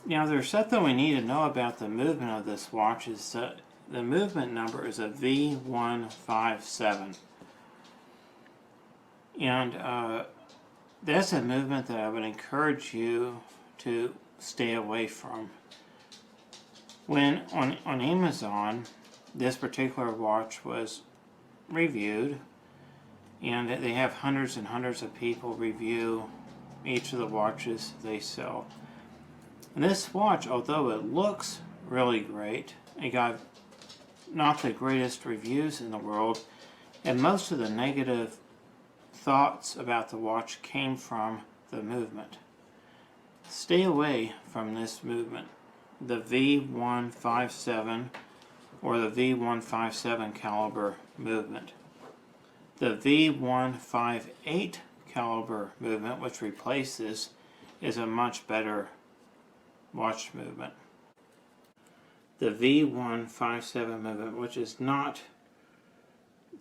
Now, there's something we need to know about the movement of this watch. Is the movement number is a V157, and that's a movement that I would encourage you to stay away from. When on Amazon, this particular watch was reviewed, and they have hundreds and hundreds of people review each of the watches they sell. And this watch, although it looks really great, it got not the greatest reviews in the world, and most of the negative thoughts about the watch came from the movement. Stay away from this movement, the V157 or the V157 caliber movement. The V158 caliber movement, which replaces, is a much better watch movement. The V157 movement, which is not,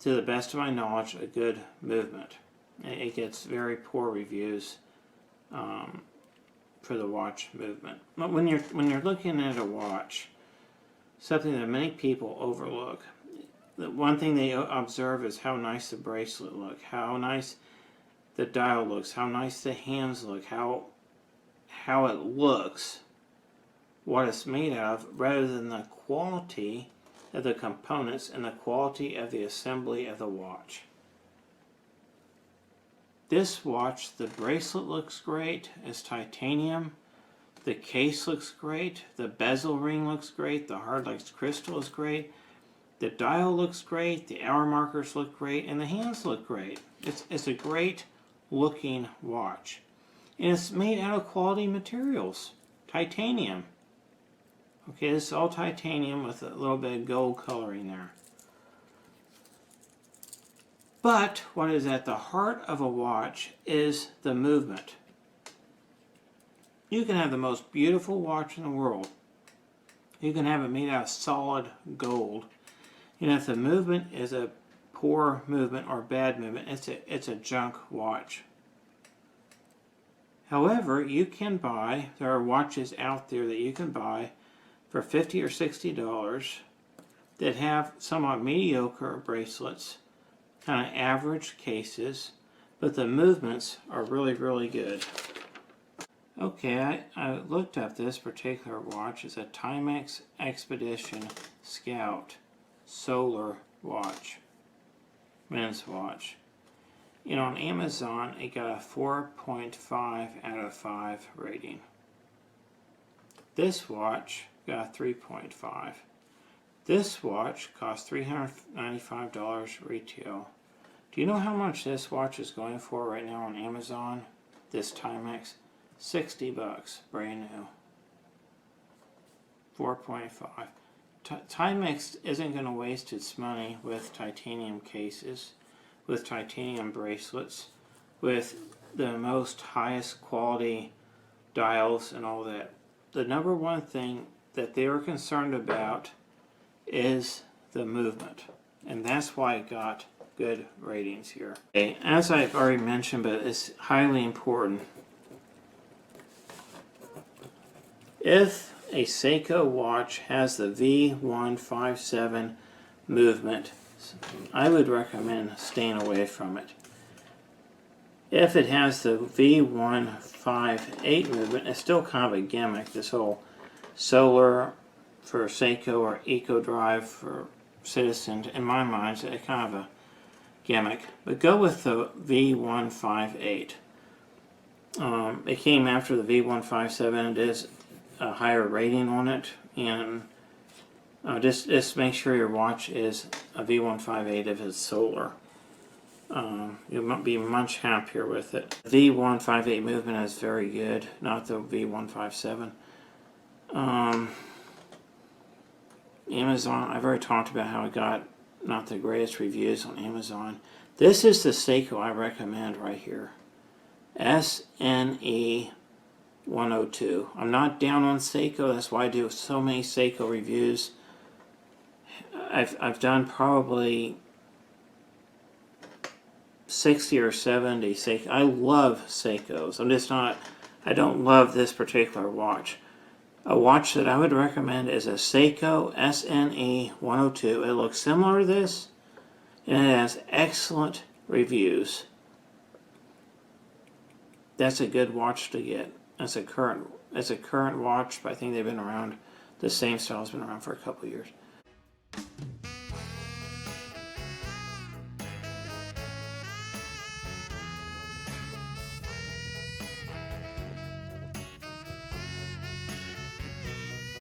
to the best of my knowledge, a good movement. It gets very poor reviews for the watch movement. But when you're looking at a watch, something that many people overlook, the one thing they observe is how nice the bracelet looks, how nice the dial looks, how nice the hands look, how it looks, what it's made of, rather than the quality of the components and the quality of the assembly of the watch. This watch, the bracelet looks great, it's titanium, the case looks great, the bezel ring looks great, the hard like crystal is great, the dial looks great, the hour markers look great, and the hands look great. It's a great looking watch. And it's made out of quality materials, titanium. Okay, this is all titanium with a little bit of gold coloring there. But what is at the heart of a watch is the movement. You can have the most beautiful watch in the world. You can have it made out of solid gold. And if the movement is a poor movement or bad movement, it's a junk watch. However, you can buy, there are watches out there that you can buy for $50 or $60 that have somewhat mediocre bracelets, kind of average cases, but the movements are really, really good. Okay, I looked up this particular watch. It's a Timex Expedition Scout solar watch, men's watch. And on Amazon, it got a 4.5 out of 5 rating. This watch got a 3.5. This watch cost $395 retail. Do you know how much this watch is going for right now on Amazon? This Timex? $60, brand new. 4.5. Timex isn't going to waste its money with titanium cases, with titanium bracelets, with the most highest quality dials and all that. The number one thing that they were concerned about is the movement, and that's why it got good ratings here. Okay, as I've already mentioned, but it's highly important, if a Seiko watch has the V157 movement, I would recommend staying away from it. If it has the V158 movement, it's still kind of a gimmick, this whole solar for Seiko or Eco Drive for Citizen. In my mind, it's kind of a gimmick. But go with the V158. It came after the V157. It is a higher rating on it, and just make sure your watch is a V158 if it's solar. You'll be much happier with it. The V158 movement is very good, not the V157. Amazon, I've already talked about how it got not the greatest reviews on Amazon. This is the Seiko I recommend right here. SNE 102. I'm not down on Seiko, that's why I do so many Seiko reviews. I've done probably 60 or 70 Seiko. I love Seikos. I don't love this particular watch. A watch that I would recommend is a Seiko SNE 102. It looks similar to this, and it has excellent reviews. That's a good watch to get. It's a current watch, but I think they've been around. The same style has been around for a couple years.